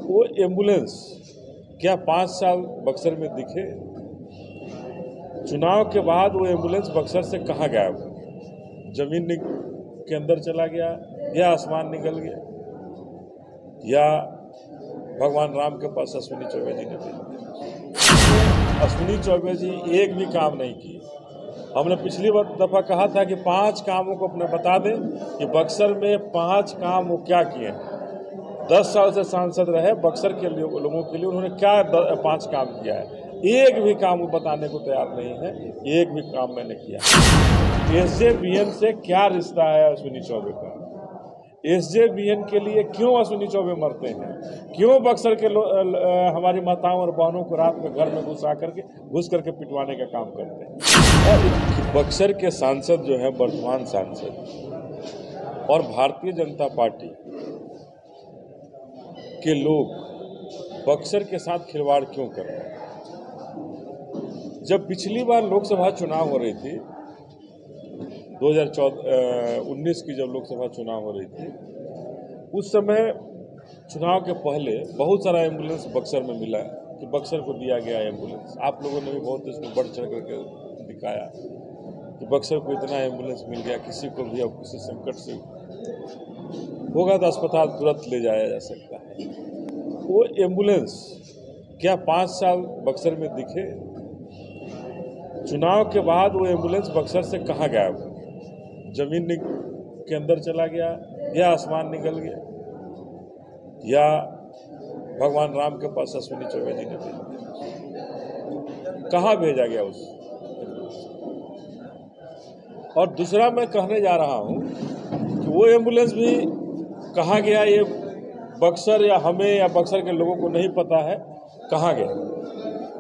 वो एम्बुलेंस क्या 5 साल बक्सर में दिखे? चुनाव के बाद वो एम्बुलेंस बक्सर से कहाँ गायब हो? जमीन के अंदर चला गया या आसमान निकल गया या भगवान राम के पास अश्विनी चौबे जी ने भेजा। अश्विनी चौबे जी एक भी काम नहीं किए। हमने पिछली दफा कहा था कि 5 कामों को अपने बता दें कि बक्सर में 5 काम वो क्या किए हैं। 10 साल से सांसद रहे बक्सर के लोगों के लिए उन्होंने क्या 5 काम किया है। एक भी काम वो बताने को तैयार नहीं है। एक भी काम मैंने किया। एसजेवीएन से क्या रिश्ता है अश्विनी चौबे का? एसजेवीएन के लिए क्यों अश्विनी चौबे मरते हैं? क्यों बक्सर के हमारी माताओं और बहनों को रात में घर में घुस करके पिटवाने का काम करते हैं? और बक्सर के सांसद जो है, वर्तमान सांसद और भारतीय जनता पार्टी के लोग बक्सर के साथ खिलवाड़ क्यों कर रहे हैं? जब पिछली बार लोकसभा चुनाव हो रही थी 2019 की जब लोकसभा चुनाव हो रही थी, उस समय चुनाव के पहले बहुत सारा एम्बुलेंस बक्सर में मिला कि बक्सर को दिया गया एम्बुलेंस। आप लोगों ने भी बहुत इसमें बढ़ चढ़ करके दिखाया कि बक्सर को इतना एम्बुलेंस मिल गया, किसी को भी अब किसी संकट से होगा तो अस्पताल तुरंत ले जाया जा सकता है। वो एम्बुलेंस क्या 5 साल बक्सर में दिखे? चुनाव के बाद वो एम्बुलेंस बक्सर से कहाँ गायब हो? जमीन के अंदर चला गया या आसमान निकल गया या भगवान राम के पास अश्विनी चौबे जी ने भेजा। कहाँ भेजा गया उस? और दूसरा मैं कहने जा रहा हूँ कि वो एम्बुलेंस भी कहाँ गया, ये बक्सर या हमें या बक्सर के लोगों को नहीं पता है कहाँ गया।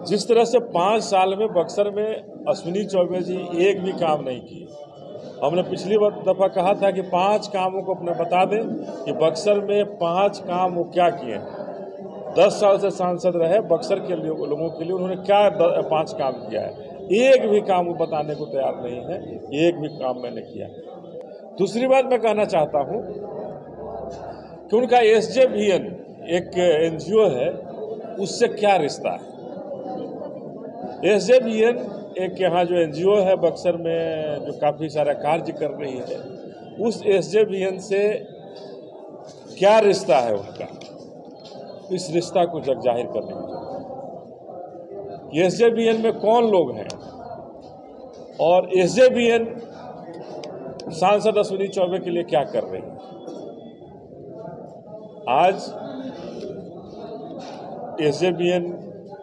जिस तरह से 5 साल में बक्सर में अश्विनी चौबे जी एक भी काम नहीं किए। हमने पिछली दफा कहा था कि 5 कामों को अपने बता दें कि बक्सर में 5 काम वो क्या किए हैं। 10 साल से सांसद रहे बक्सर के लोगों के लिए उन्होंने क्या 5 काम किया है। एक भी काम वो बताने को तैयार नहीं है। एक भी काम मैंने किया। दूसरी बात मैं कहना चाहता हूँ कि उनका एसजेवीएन एक एनजीओ है, उससे क्या रिश्ता है? एसजेवीएन एक यहाँ जो एनजीओ है बक्सर में जो काफ़ी सारा कार्य कर रही है, उस एसजेवीएन से क्या रिश्ता है उनका? इस रिश्ता को जग जाहिर करने की जरूरत है। एसजेवीएन में कौन लोग हैं और एसजेवीएन सांसद अश्विनी चौबे के लिए क्या कर रही है? आज एसजेवीएन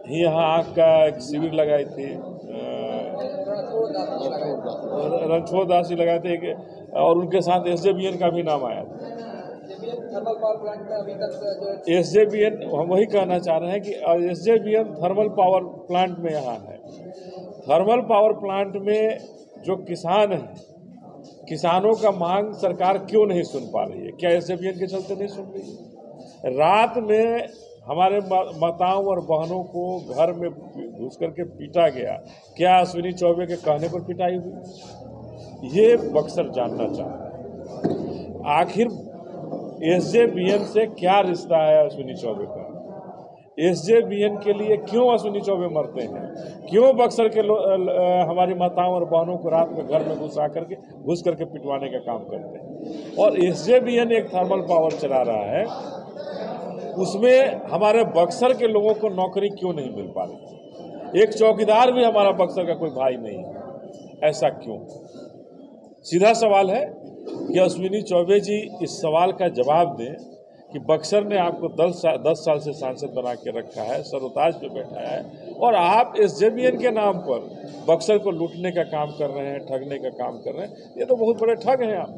ही यहाँ आँख का एक शिविर लगाई थी, रणछोड़ दास जी लगाए थे और उनके साथ एसजेवीएन का भी नाम आया था। एसजेवीएन हम वही कहना चाह रहे हैं कि एसजेवीएन थर्मल पावर प्लांट में यहाँ है। थर्मल पावर प्लांट में जो किसान हैं, किसानों का मांग सरकार क्यों नहीं सुन पा रही है? क्या एसजेवीएन के चलते नहीं सुन रही है? रात में हमारे माताओं और बहनों को घर में घुस करके पीटा गया, क्या अश्विनी चौबे के कहने पर पिटाई हुई? ये बक्सर जानना चाहता है। आखिर एसजेवीएन से क्या रिश्ता है अश्विनी चौबे का? एसजेवीएन के लिए क्यों अश्विनी चौबे मरते हैं? क्यों बक्सर के हमारी माताओं और बहनों को रात में घर में घुस करके पिटवाने का काम करते हैं? और एसजेवीएन एक थर्मल पावर चला रहा है, उसमें हमारे बक्सर के लोगों को नौकरी क्यों नहीं मिल पा रही? एक चौकीदार भी हमारा बक्सर का कोई भाई नहीं है। ऐसा क्यों? सीधा सवाल है कि अश्विनी चौबे जी इस सवाल का जवाब दें कि बक्सर ने आपको 10 साल से सांसद बना के रखा है, सरोताज पे बैठाया है और आप एसजेवीएन के नाम पर बक्सर को लूटने का काम कर रहे हैं, ठगने का काम कर रहे हैं। ये तो बहुत बड़े ठग हैं आप।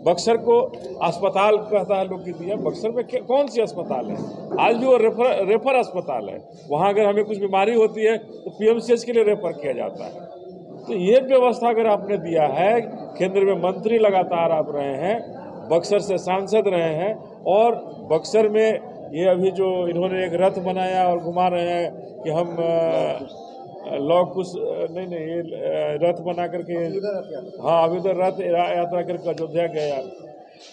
बक्सर को अस्पताल कहता है लोग की दिया। बक्सर में कौन सी अस्पताल है? आज भी वो रेफर अस्पताल है। वहाँ अगर हमें कुछ बीमारी होती है तो पीएमसीएच के लिए रेफर किया जाता है। तो ये व्यवस्था अगर आपने दिया है, केंद्र में मंत्री लगातार आप रहे हैं, बक्सर से सांसद रहे हैं और बक्सर में ये अभी जो इन्होंने एक रथ बनाया और घुमा रहे हैं कि हम कुछ नहीं ये रथ बना करके, हाँ अभी तो रथ यात्रा करके अयोध्या गया।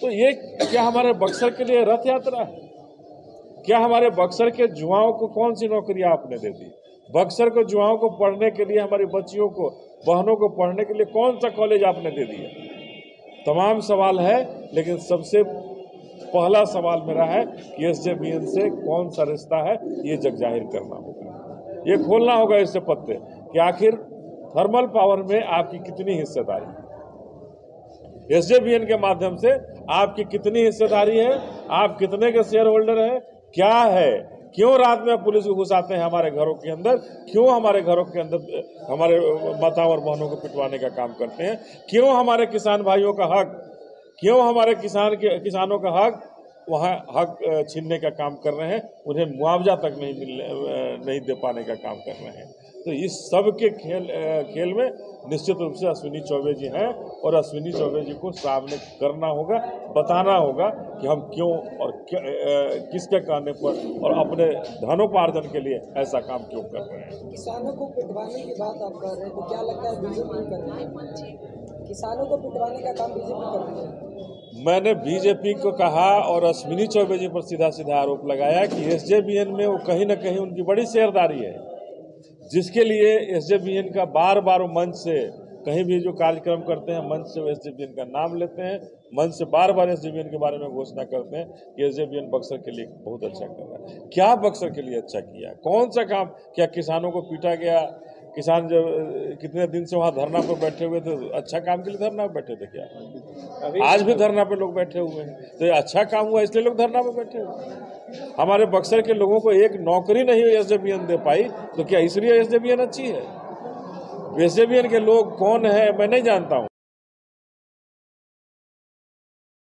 तो ये क्या हमारे बक्सर के लिए रथ यात्रा है? क्या हमारे बक्सर के युवाओं को कौन सी नौकरियां आपने दे दी? बक्सर के युवाओं को पढ़ने के लिए, हमारी बच्चियों को, बहनों को पढ़ने के लिए कौन सा कॉलेज आपने दे दिया? तमाम सवाल है, लेकिन सबसे पहला सवाल मेरा है कि एसजेवीएन से कौन सा रिश्ता है, ये जग जाहिर करना होगा, ये खोलना होगा इससे पत्ते कि आखिर थर्मल पावर में आपकी कितनी हिस्सेदारी है, एसजेवीएन के माध्यम से आपकी कितनी हिस्सेदारी है, आप कितने के शेयर होल्डर हैं, क्या है, क्यों रात में पुलिस को घुसाते हैं हमारे घरों के अंदर, क्यों हमारे घरों के अंदर हमारे माताओं और बहनों को पिटवाने का काम करते हैं, क्यों हमारे किसान भाइयों का हक, क्यों हमारे किसानों का हक वहाँ हक छीनने का काम कर रहे हैं, उन्हें मुआवजा तक नहीं दे पाने का काम कर रहे हैं। तो इस सब के खेल में निश्चित रूप से अश्विनी चौबे जी हैं और अश्विनी चौबे जी को सामने करना होगा, बताना होगा कि हम क्यों और किसके कहने पर और अपने धनोपार्जन के लिए ऐसा काम क्यों कर रहे हैं। किसानों को पिटवाने की बात आप कर रहे हैं, तो क्या लगता है बीजेपी कर रही है? किसानों को पिटवाने का काम बीजेपी कर रही है? मैंने बीजेपी को कहा और अश्विनी चौबे जी पर सीधा सीधा आरोप लगाया कि एसजेवीएन में वो कहीं ना कहीं उनकी बड़ी शेयरदारी है, जिसके लिए एसजेवीएन का बार बार मंच से कहीं भी जो कार्यक्रम करते हैं, मंच से एसजेवीएन का नाम लेते हैं, मंच से बार बार एसजेवीएन के बारे में घोषणा करते हैं कि एसजेवीएन बक्सर के लिए बहुत अच्छा कर रहा है। क्या बक्सर के लिए अच्छा किया? कौन सा काम? क्या किसानों को पीटा गया? किसान जब कितने दिन से वहाँ धरना पर बैठे हुए थे, अच्छा काम के लिए धरना पर बैठे थे क्या? आज भी धरना पे लोग बैठे हुए हैं, तो ये अच्छा काम हुआ इसलिए लोग धरना पर बैठे हुए। हमारे बक्सर के लोगों को एक नौकरी नहीं एसजेवीएन दे पाई, तो क्या इसलिए एसजेवीएन अच्छी है? एसजेवीएन के लोग कौन है मैं नहीं जानता हूँ।